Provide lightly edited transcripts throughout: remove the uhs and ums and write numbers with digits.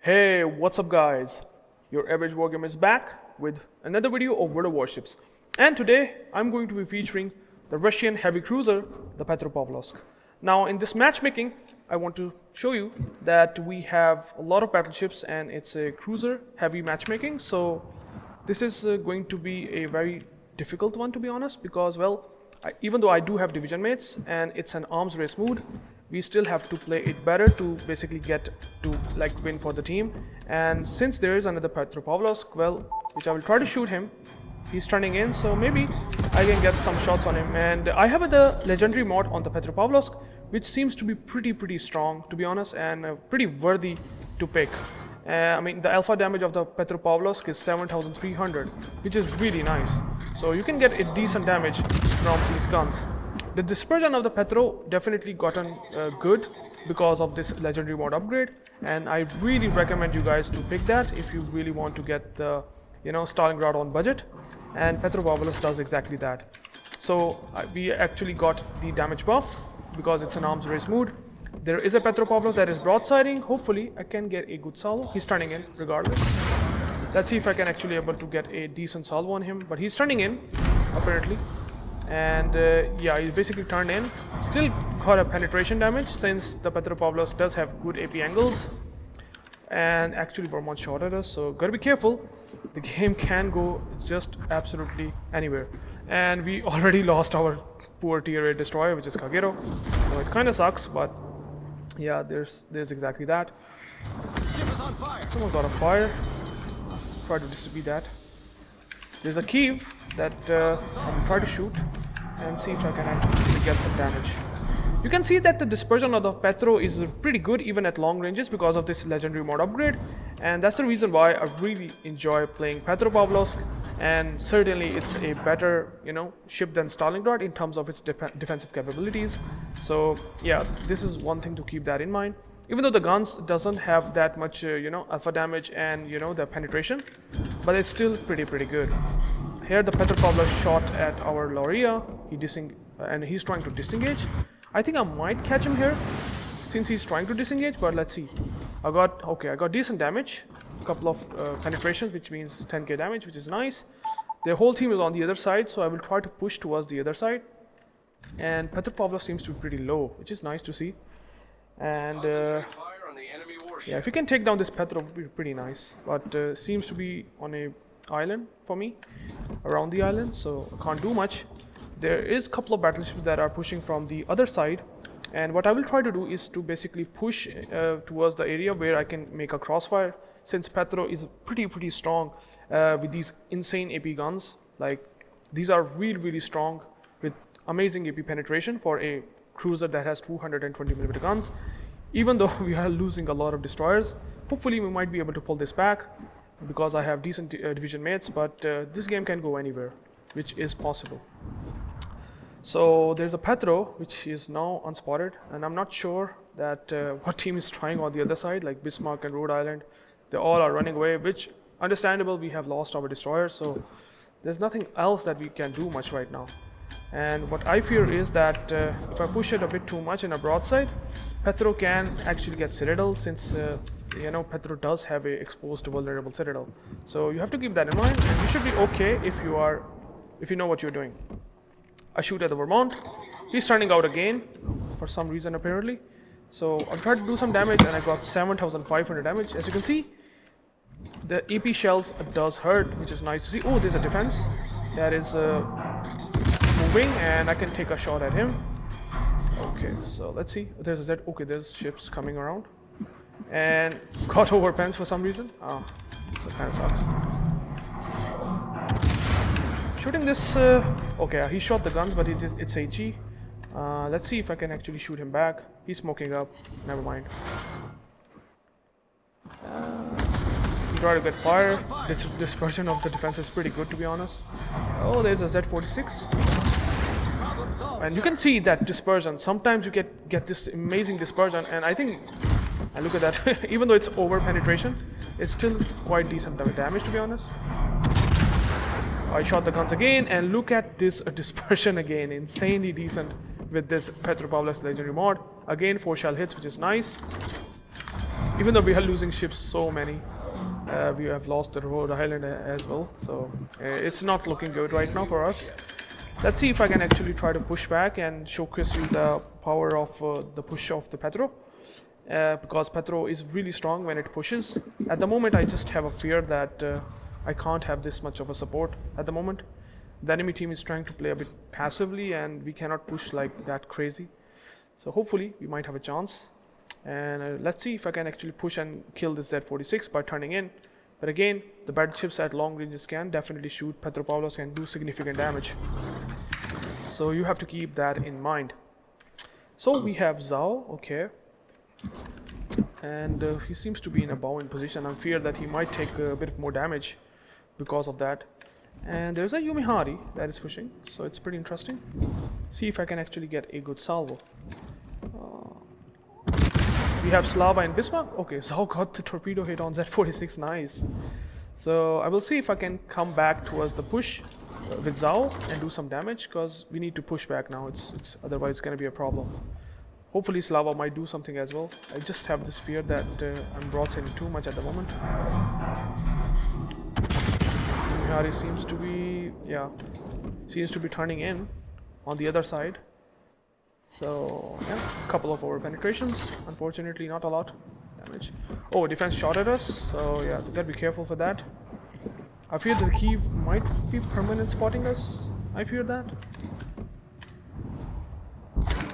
Hey, what's up guys? Your average wargamer is back with another video of World of Warships. And today I'm going to be featuring the Russian heavy cruiser, the Petropavlovsk. Now in this matchmaking, I want to show you that we have a lot of battleships and it's a cruiser heavy matchmaking. So this is going to be a very difficult one, to be honest, because well, even though I do have division mates and it's an arms race mood, we still have to play it better to basically get to win for the team. And since there is another Petropavlovsk, well, which I will try to shoot him, he's turning in, so maybe I can get some shots on him. And I have the legendary mod on the Petropavlovsk, which seems to be pretty strong, to be honest, and pretty worthy to pick. I mean, the alpha damage of the Petropavlovsk is 7,300, which is really nice. So you can get a decent damage from these guns. The dispersion of the Petro definitely gotten good because of this legendary mod upgrade, and I really recommend you guys to pick that if you really want to get the Stalingrad on budget, and Petropavlovsk does exactly that. So we actually got the damage buff because it's an arms race mood. There is a Petropavlovsk that is broadsiding. Hopefully I can get a good salvo. He's turning in regardless. Let's see if I can actually able to get a decent salvo on him, but he's turning in apparently. And yeah, he basically turned in. Still got a penetration damage since the Petropavlovsk does have good AP angles. And actually Vermont shot at us, so gotta be careful. The game can go just absolutely anywhere. And we already lost our poor tier 8 destroyer, which is Kagero. So it kind of sucks, but yeah, there's exactly that. Someone got a fire. Try to distribute that. There's a Kiev that I'll try to shoot and see if I can actually get some damage. You can see that the dispersion of the Petro is pretty good even at long ranges because of this legendary mod upgrade, and that's the reason why I really enjoy playing Petropavlovsk. And certainly it's a better ship than Stalingrad in terms of its defensive capabilities. So yeah, this is one thing to keep that in mind. Even though the guns doesn't have that much alpha damage and the penetration, but it's still pretty good. Here the Petropavlovsk shot at our Loria. And he's trying to disengage. I think I might catch him here since he's trying to disengage, but let's see. I got decent damage, a couple of penetrations, which means 10k damage, which is nice. Their whole team is on the other side, so I will try to push towards the other side. And Petropavlovsk seems to be pretty low, which is nice to see. And yeah, if you can take down this Petro, it would be pretty nice. But seems to be on a island for me, around the island, so I can't do much. There is a couple of battleships that are pushing from the other side, and what I will try to do is to basically push towards the area where I can make a crossfire, since Petro is pretty strong with these insane AP guns. Like, these are really strong with amazing AP penetration for a cruiser that has 220mm guns. Even though we are losing a lot of destroyers, hopefully we might be able to pull this back because I have decent division mates, but this game can go anywhere, which is possible. So there's a Petro which is now unspotted, and I'm not sure that what team is trying on the other side, like Bismarck and Rhode Island. They all are running away, which understandable. We have lost our destroyers, so there's nothing else that we can do much right now. And what I fear is that if I push it a bit too much in a broadside, Petro can actually get Citadel, since Petro does have a exposed vulnerable Citadel. So you have to keep that in mind, and you should be okay if you know what you're doing. I shoot at the Vermont. He's turning out again for some reason apparently. So I'll try to do some damage, and I got 7,500 damage. As you can see, the AP shells does hurt, which is nice to see. Oh, there's a defense that is moving, and I can take a shot at him. Okay, so let's see. There's a Z. Okay, there's ships coming around, and got overpens for some reason. Oh, this kind of sucks. Shooting this. Okay, he shot the guns, but it's HE. Let's see if I can actually shoot him back. He's smoking up. Never mind. Try to get fire. This dispersion of the defense is pretty good, to be honest. Oh, there's a Z46. And you can see that dispersion. Sometimes you get this amazing dispersion, and I think, and look at that, even though it's over penetration, it's still quite decent damage, to be honest. I shot the guns again, and look at this dispersion again, insanely decent with this Petropavlovsk legendary mod. Again, 4 shell hits, which is nice. Even though we are losing ships, so many. We have lost the Rhode Island as well, so it's not looking good right now for us. Let's see if I can actually try to push back and showcase you the power of the push of the Petro. Because Petro is really strong when it pushes. At the moment, I just have a fear that I can't have this much of a support at the moment. The enemy team is trying to play a bit passively, and we cannot push like that crazy. So hopefully, we might have a chance. And let's see if I can actually push and kill this Z-46 by turning in. But again, the battleships at long ranges can definitely shoot Petropavlovsk and do significant damage. So you have to keep that in mind. So we have Zhao, okay. And he seems to be in a bowing position. I'm feared that he might take a bit more damage because of that. And there's a Yumihari that is pushing, so it's pretty interesting. See if I can actually get a good salvo. We have Slava and Bismarck. Okay, Zhao got the torpedo hit on Z-46, nice. So I will see if I can come back towards the push with Zhao and do some damage, because we need to push back now. It's otherwise it's going to be a problem. Hopefully Slava might do something as well. I just have this fear that I'm broadsiding too much at the moment. Harry seems to be turning in on the other side. So yeah, a couple of over penetrations. Unfortunately, not a lot damage. Oh, defense shot at us. So yeah, gotta be careful for that. I fear the Kiev might be permanent spotting us. I fear that.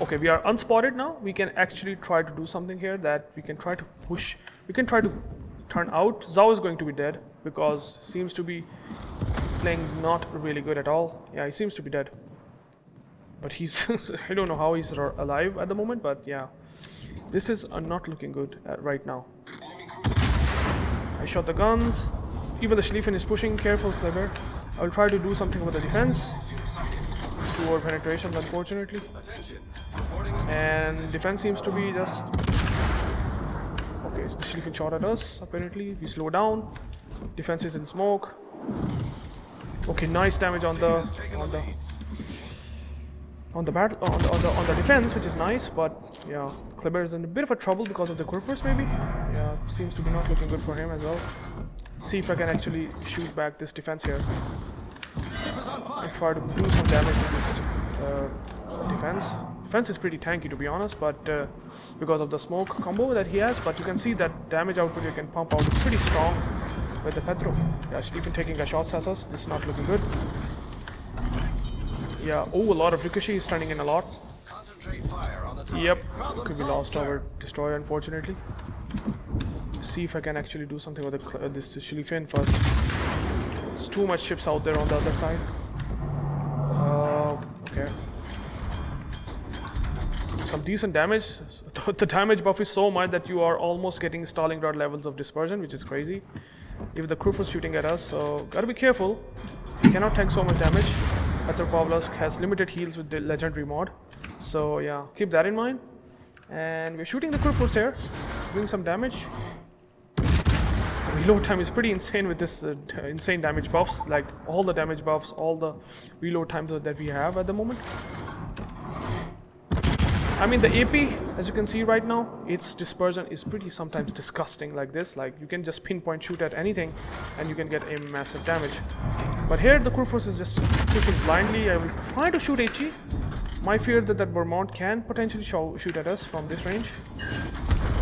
Okay, we are unspotted now. We can actually try to do something here, that we can try to push. We can try to turn out. Zhao is going to be dead because seems to be playing not really good at all. Yeah, he seems to be dead. But he's I don't know how he's alive at the moment, but yeah. This is not looking good right now. I shot the guns. Even the Schlieffen is pushing. Careful, Kleber. I'll try to do something with the defense. 2 over penetrations, unfortunately. And defense seems to be just... Okay, the Schlieffen shot at us, apparently. We slow down. Defense is in smoke. Okay, nice damage on the defense, which is nice, but yeah, Kleber is in a bit of a trouble because of the Kurfürst, maybe. Yeah, seems to be not looking good for him as well. See if I can actually shoot back this defense here and try to do some damage to this defense. Defense is pretty tanky, to be honest, but because of the smoke combo that he has. But you can see that damage output you can pump out is pretty strong with the Petro. Yeah, Schlieffen taking a shot at us. This is not looking good. Yeah, oh, a lot of ricochet is turning in a lot. Yep, could be lost our destroyer, unfortunately. See if I can actually do something with this Schlieffen first. There's too much ships out there on the other side. Okay. Some decent damage. The damage buff is so much that you are almost getting Stalingrad levels of dispersion, which is crazy. If the crew was shooting at us, so gotta be careful. You cannot take so much damage. Petropavlovsk has limited heals with the legendary mod, so yeah, keep that in mind. And we're shooting the crew force here, doing some damage. The reload time is pretty insane with this insane damage buffs, like all the damage buffs, all the reload times that we have at the moment. I mean, the AP, as you can see right now, its dispersion is pretty sometimes disgusting like this. Like, you can just pinpoint shoot at anything and you can get a massive damage. But here the crew force is just shooting blindly. I will try to shoot HE. My fear that Vermont can potentially shoot at us from this range.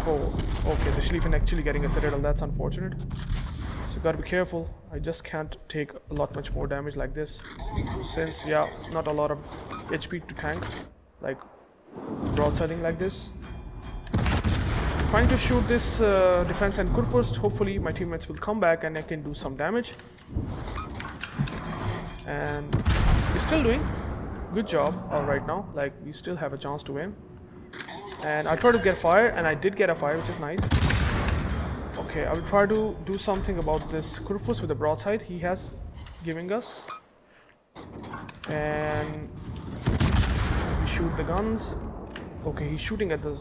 Oh, okay, the Schlieffen actually getting a citadel. That's unfortunate. So gotta be careful. I just can't take a lot much more damage like this, since yeah, not a lot of HP to tank, like broadsiding like this. Trying to shoot this defense and Kurfürst. Hopefully my teammates will come back and I can do some damage. And we're still doing good job right now. Like, we still have a chance to win. And I tried to get fire, and I did get a fire, which is nice. Okay, I will try to do something about this Kurfürst with the broadside he has giving us. And we shoot the guns. Okay, he's shooting at the...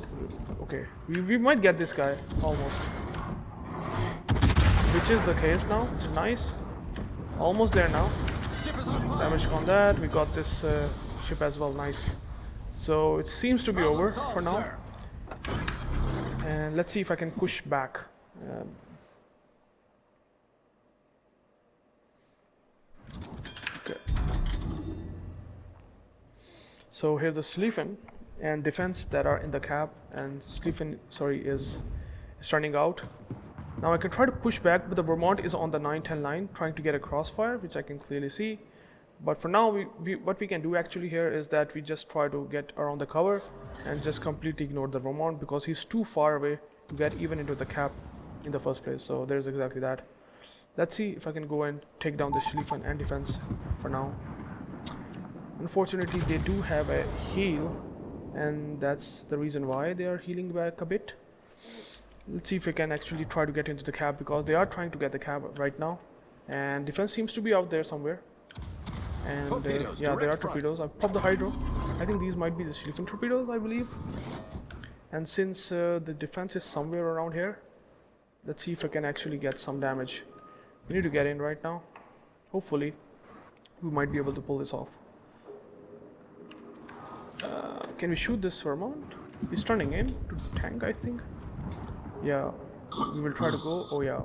Okay, we might get this guy, almost. Which is the case now, which is nice. Almost there now. Damage on that, we got this ship as well, nice. So it seems to be over for now. And And let's see if I can push back. Okay. So here's the Schlieffen and defense that are in the cab, and Schlieffen, sorry, is turning out. Now I can try to push back, but the Vermont is on the 9-10 line, trying to get a crossfire, which I can clearly see. But for now, what we can do actually here is that we just try to get around the cover and just completely ignore the Vermont because he's too far away to get even into the cap in the first place. So there's exactly that. Let's see if I can go and take down the Schlieffen and defense for now. Unfortunately, they do have a heal, and that's the reason why they are healing back a bit. Let's see if we can actually try to get into the cab, because they are trying to get the cab right now. And defense seems to be out there somewhere. And yeah, there are torpedoes. I've popped the hydro. I think these might be the Schlieffen torpedoes, I believe. And since the defense is somewhere around here, let's see if I can actually get some damage. We need to get in right now. Hopefully, we might be able to pull this off. Can we shoot this Vermont? He's turning in to tank, I think. Yeah, we will try to go. Oh yeah,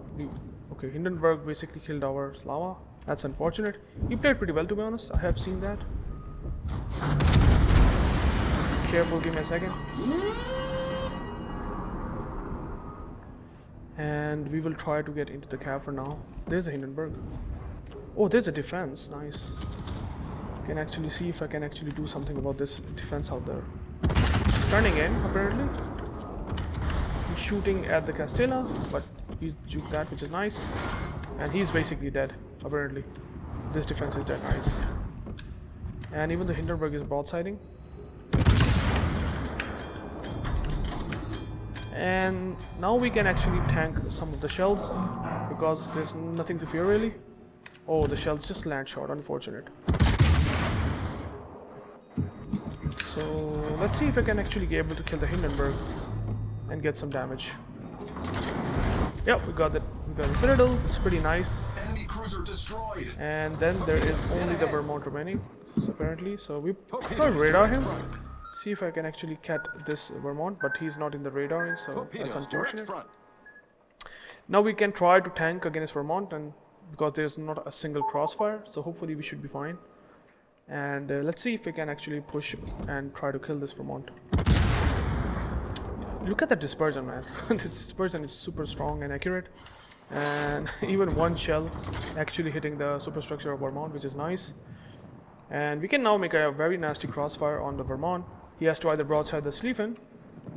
okay, Hindenburg basically killed our Slava. That's unfortunate. He played pretty well, to be honest. I have seen that. Careful, give me a second. And we will try to get into the cab for now. There's a Hindenburg. Oh, there's a defense. Nice. Can actually see if I can actually do something about this defense out there. He's turning in, apparently. He's shooting at the Castella, but he juked that, which is nice. And he's basically dead, apparently. This defense is dead. Nice. And even the Hindenburg is broadsiding. And now we can actually tank some of the shells, because there's nothing to fear really. Oh, the shells just land short, unfortunate. So let's see if I can actually be able to kill the Hindenburg and get some damage. Yep, we got the Citadel. It's pretty nice. Enemy cruiser destroyed. And then there is only the Vermont remaining, apparently. So we probably radar him. See if I can actually catch this Vermont, but he's not in the radaring, so that's unfortunate. Now we can try to tank against Vermont, and because there's not a single crossfire, so hopefully we should be fine. And let's see if we can actually push and try to kill this Vermont. Look at the dispersion, man. The dispersion is super strong and accurate, and even one shell actually hitting the superstructure of Vermont, which is nice. And we can now make a very nasty crossfire on the Vermont. He has to either broadside the Schlieffen,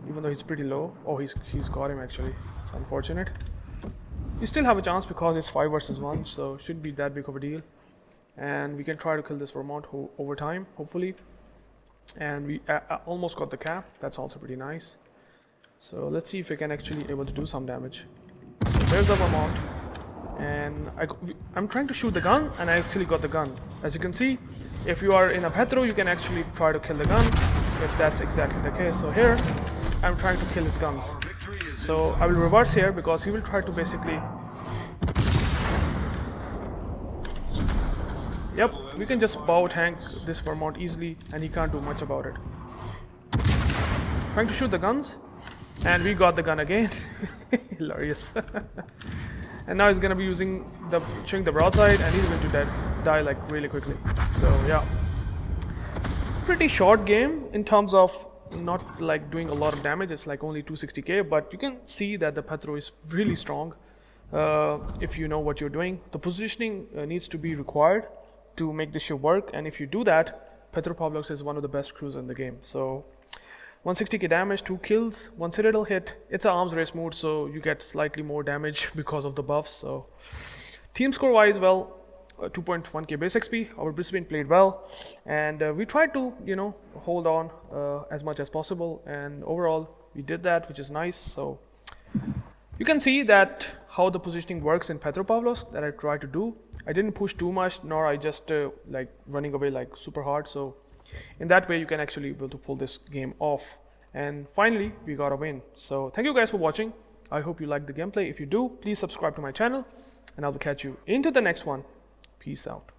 even though he's pretty low. Oh, he's got him actually. It's unfortunate. We still have a chance because it's 5 versus 1, so shouldn't be that big of a deal. And we can try to kill this Vermont over time, hopefully. And we almost got the cap. That's also pretty nice. So let's see if we can actually able to do some damage. So there's the Vermont. And I'm trying to shoot the gun, and I actually got the gun. As you can see, if you are in a Petro, you can actually try to kill the gun, if that's exactly the case. So here, I'm trying to kill his guns. So I will reverse here, because he will try to basically... Yep, we can just bow tank this Vermont easily, and he can't do much about it. Trying to shoot the guns, and we got the gun again. Hilarious. And now he's gonna be showing the broadside, and he's going to die like really quickly. So yeah, pretty short game in terms of not like doing a lot of damage. It's like only 260k, but you can see that the Petro is really strong if you know what you're doing. The positioning needs to be required to make this ship work, and if you do that, Petropavlovsk is one of the best crews in the game. So 160k damage, 2 kills, 1 Citadel hit. It's an arms race mode, so you get slightly more damage because of the buffs. So team score wise, well, 2.1k base XP. Our Brisbane played well, and we tried to, hold on as much as possible, and overall we did that, which is nice. So you can see that how the positioning works in Petropavlovsk that I tried to do. I didn't push too much, nor I just like running away like super hard. So in that way, you can actually be able to pull this game off. And finally, we got a win. So thank you guys for watching. I hope you liked the gameplay. If you do, please subscribe to my channel, and I will catch you into the next one. Peace out.